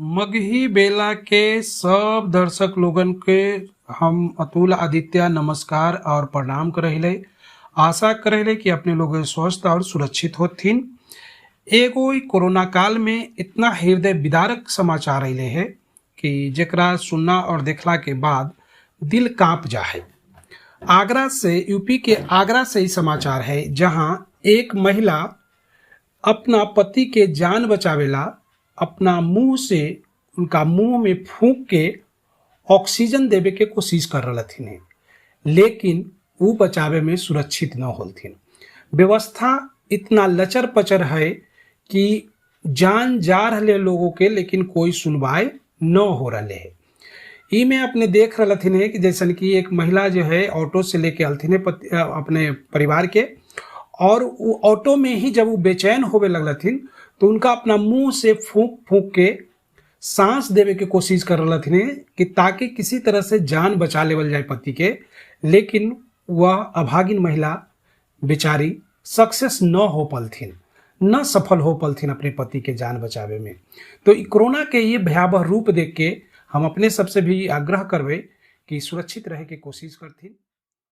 मगही बेला के सब दर्शक लोगन के हम अतुल आदित्य नमस्कार और प्रणाम करहिले। आशा करहिले कि अपने लोग स्वस्थ और सुरक्षित होथिन। एगो ई कोरोना काल में इतना हृदय विदारक समाचार अइले है कि जेकरा सुनना और देखला के बाद दिल कांप जा है। आगरा से, यूपी के आगरा से ही समाचार है, जहां एक महिला अपना पति के जान बचावेला अपना मुंह से उनका मुंह में फूंक के ऑक्सीजन देवे के कोशिश कर रहलथिन, लेकिन वो बचावे में सुरक्षित न होलथिन। व्यवस्था इतना लचर पचर है कि जान जा रहे लोगों के, लेकिन कोई सुनवाई न हो रहे है। ई में अपने देख रहलथिन है कि जैसन कि एक महिला जो है ऑटो से लेके अलथिन अपने परिवार के, और वो ऑटो में ही जब वो बेचैन होवे लगलथिन तो उनका अपना मुंह से फूंक फूंक के सांस देवे के कोशिश कर रहलथिन कि ताकि किसी तरह से जान बचा लेवल जाए पति के, लेकिन वह अभागिन महिला बेचारी सक्सेस न हो पलथिन, न सफल हो पलथिन अपने पति के जान बचावे में। तो कोरोना के ये भयावह रूप देख के हम अपने सबसे भी आग्रह करवे कि सुरक्षित रहे के कोशिश करथिन।